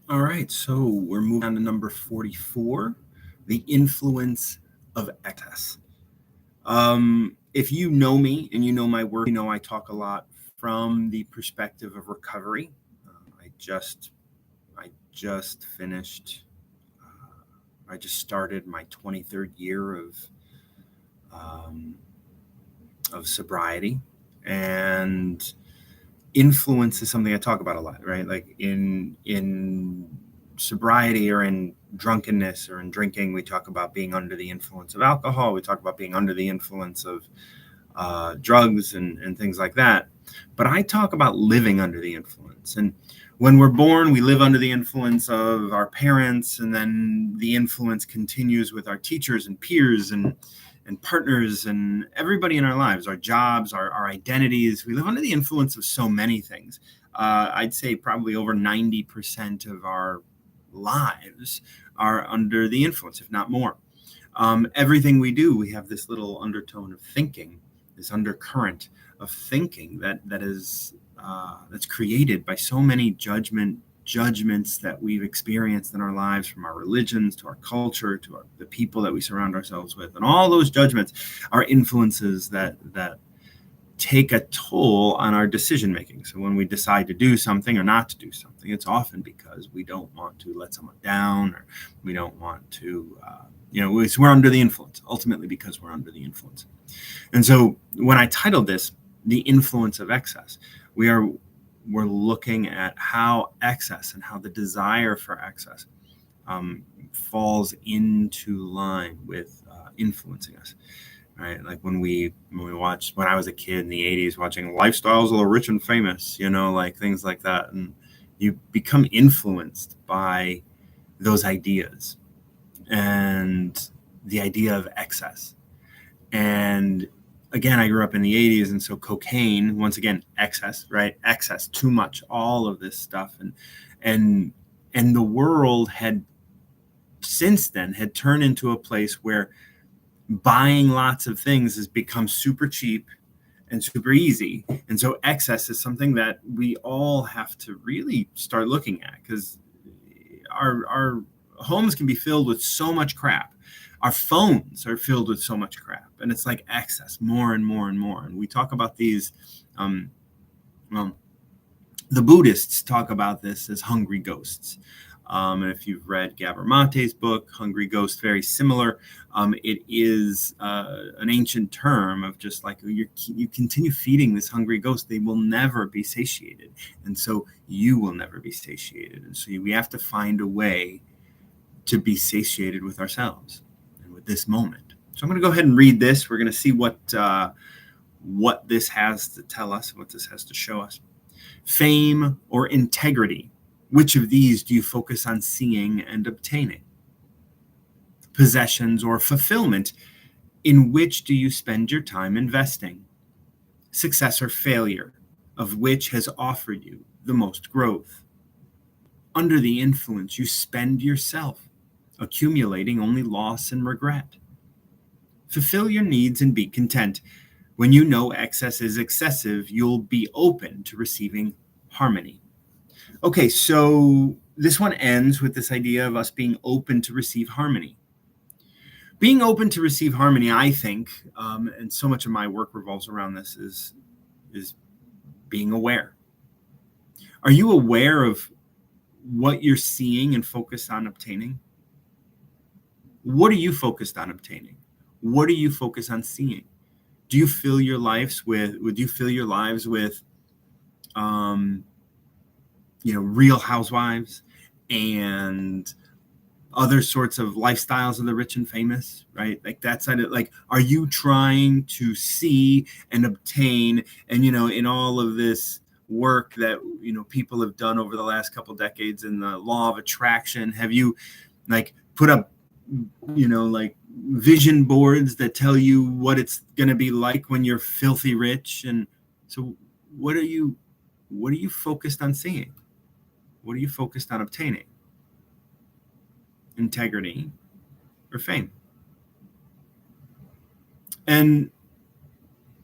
All right, so we're moving on to number 44, the influence of excess. If you know me and you know my work, you know I talk a lot from the perspective of recovery. I just finished. I just started my 23rd year um, of sobriety, and influence is something I talk about a lot, right? Like in sobriety or in drunkenness or in drinking, we talk about being under the influence of alcohol. We talk about being under the influence of drugs and things like that. But I talk about living under the influence. And when we're born, we live under the influence of our parents, and then the influence continues with our teachers and peers and partners and everybody in our lives, our jobs, our identities. We live under the influence of so many things. I'd say probably over 90% of our lives are under the influence, if not more. Everything we do, we have this little undertone of thinking, this undercurrent of thinking that is that's created by so many judgments that we've experienced in our lives, from our religions to our culture to the people that we surround ourselves with, and all those judgments are influences that take a toll on our decision making. So when we decide to do something or not to do something, it's often because we don't want to let someone down, or we don't want to, we're under the influence, ultimately because we're under the influence. And so when I titled this, The Influence of Excess, we're looking at how excess and how the desire for excess falls into line with influencing us. Right, like when we watched, when I was a kid in the '80s, watching Lifestyles of the Rich and Famous, like things like that, and you become influenced by those ideas and the idea of excess. And again, I grew up in the '80s, and so cocaine, once again, excess, right? Excess, too much, all of this stuff, and and the world had since then had turned into a place where buying lots of things has become super cheap and super easy. And so excess is something that we all have to really start looking at, because our homes can be filled with so much crap. Our phones are filled with so much crap, and it's like excess, more and more and more. And we talk about these, well, the Buddhists talk about this as hungry ghosts. And if you've read Gabor Mate's book, Hungry Ghost, very similar. It is an ancient term of just like you continue feeding this hungry ghost, they will never be satiated. And so you will never be satiated. And so we have to find a way to be satiated with ourselves and with this moment. So I'm going to go ahead and read this. We're going to see what this has to tell us, what this has to show us. Fame or integrity? Which of these do you focus on seeing and obtaining? Possessions or fulfillment? In which do you spend your time investing? Success or failure? Of which has offered you the most growth? Under the influence, you spend yourself, accumulating only loss and regret. Fulfill your needs and be content. When you know excess is excessive, you'll be open to receiving harmony. Okay, so this one ends with this idea of us being open to receive harmony. Being open to receive harmony, I think, and so much of my work revolves around this, is being aware. Are you aware of what you're seeing and focused on obtaining? What are you focused on obtaining? What are you focused on seeing? Do you fill your lives with? Would you fill your lives with, Real Housewives and other sorts of lifestyles of the rich and famous, right? Like that side of, like, are you trying to see and obtain, and in all of this work that people have done over the last couple decades in the law of attraction, have you like put up like vision boards that tell you what it's going to be like when you're filthy rich? And so what are you focused on seeing? What are you focused on obtaining? Integrity or fame? And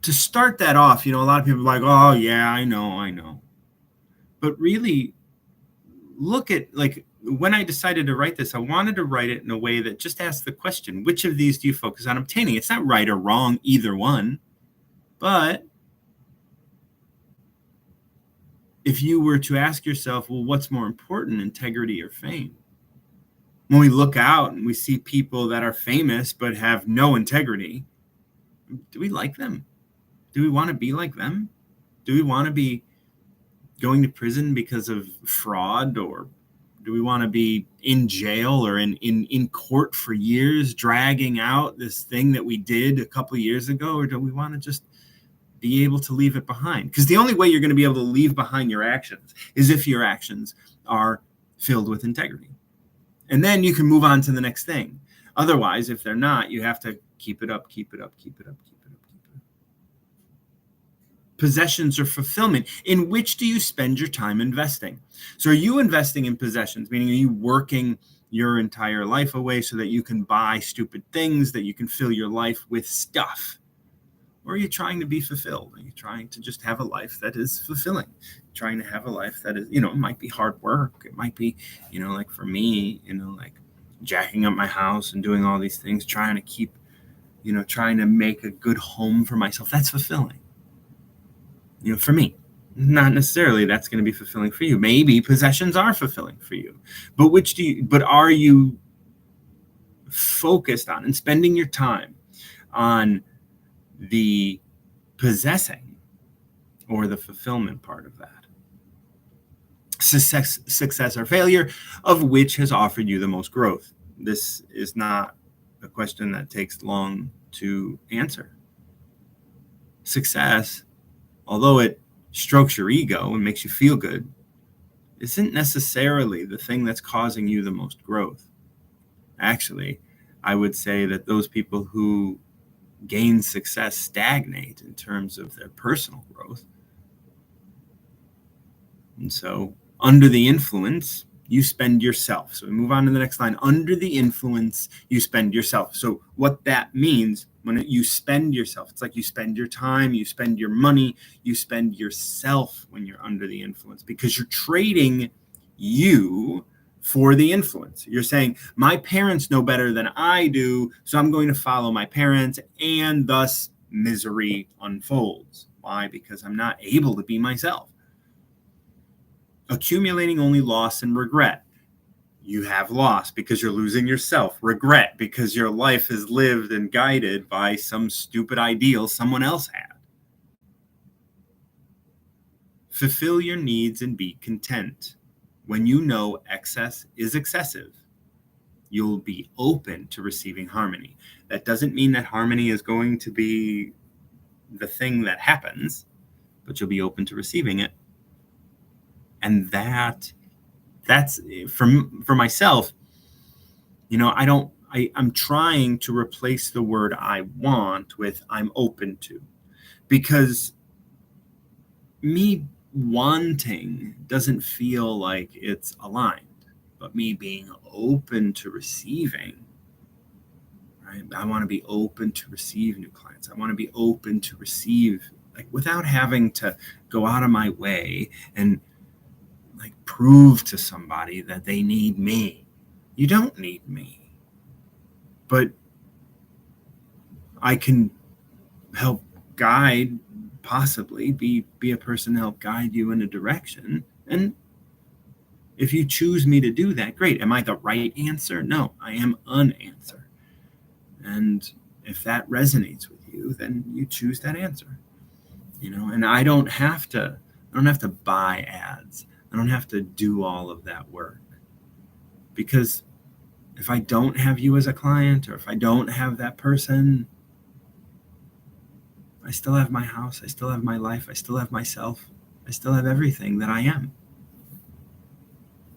to start that off, a lot of people are like, oh yeah, I know. But really, look at, like, when I decided to write this, I wanted to write it in a way that just asks the question, which of these do you focus on obtaining? It's not right or wrong, either one. But if you were to ask yourself, well, what's more important, integrity or fame? When we look out and we see people that are famous but have no integrity, do we like them? Do we want to be like them? Do we want to be going to prison because of fraud, or do we want to be in jail or in court for years, dragging out this thing that we did a couple of years ago? Or do we want to just be able to leave it behind? Because the only way you're going to be able to leave behind your actions is if your actions are filled with integrity. And then you can move on to the next thing. Otherwise, if they're not, you have to keep it up, keep it up, keep it up, keep it up, keep it up. Possessions or fulfillment. In which do you spend your time investing? So are you investing in possessions, meaning are you working your entire life away so that you can buy stupid things, that you can fill your life with stuff? Or are you trying to be fulfilled? Are you trying to just have a life that is fulfilling? Trying to have a life that is, it might be hard work. It might be, like for me, like jacking up my house and doing all these things, trying to keep, trying to make a good home for myself. That's fulfilling. For me, not necessarily that's going to be fulfilling for you. Maybe possessions are fulfilling for you, but are you focused on and spending your time on the possessing or the fulfillment part of that? Success or failure of which has offered you the most growth? This is not a question that takes long to answer. Success, although it strokes your ego and makes you feel good, isn't necessarily the thing that's causing you the most growth. Actually, I would say that those people who gain success stagnate in terms of their personal growth. And so under the influence, you spend yourself. So we move on to the next line. Under the influence, you spend yourself. So what that means, when you spend yourself, it's like you spend your time, you spend your money, you spend yourself when you're under the influence, because you're trading you for the influence. You're saying, my parents know better than I do, so I'm going to follow my parents, and thus misery unfolds. Why? Because I'm not able to be myself. Accumulating only loss and regret. You have loss because you're losing yourself. Regret because your life is lived and guided by some stupid ideal someone else had. Fulfill your needs and be content. When you know excess is excessive, you'll be open to receiving harmony. That doesn't mean that harmony is going to be the thing that happens, but you'll be open to receiving it. And that's for myself, I'm trying to replace the word I want with I'm open to, because me wanting doesn't feel like it's aligned, but me being open to receiving, right? I want to be open to receive new clients. I want to be open to receive, like, without having to go out of my way and like prove to somebody that they need me. You don't need me, but I can help guide, possibly be a person to help guide you in a direction. And if you choose me to do that, great. Am I the right answer? No, I am an answer. And if that resonates with you, then you choose that answer. And I don't have to buy ads. I don't have to do all of that work, because if I don't have you as a client, or if I don't have that person, I still have my house, I still have my life, I still have myself, I still have everything that I am.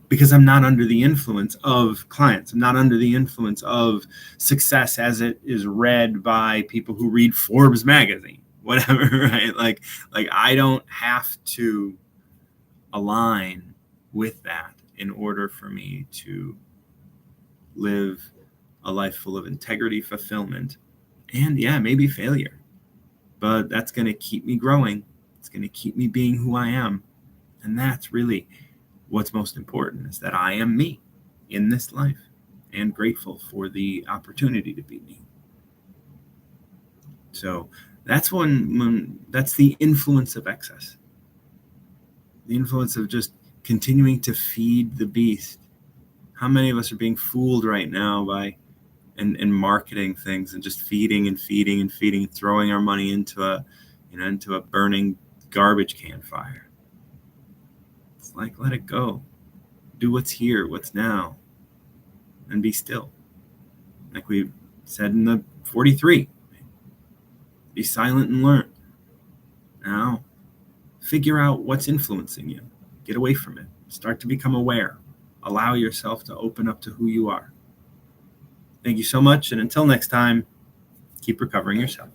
Because I'm not under the influence of clients. I'm not under the influence of success as it is read by people who read Forbes magazine, whatever, right? Like I don't have to align with that in order for me to live a life full of integrity, fulfillment, and maybe failure. But that's going to keep me growing. It's going to keep me being who I am. And that's really what's most important is that I am me in this life, and grateful for the opportunity to be me. So that's that's the influence of excess. The influence of just continuing to feed the beast. How many of us are being fooled right now by and marketing things and just feeding and feeding and feeding, throwing our money into a burning garbage can fire? It's like, let it go. Do what's here, what's now, and be still. Like we said in the 43, be silent and learn. Now, figure out what's influencing you. Get away from it. Start to become aware. Allow yourself to open up to who you are. Thank you so much. And until next time, keep recovering yourself.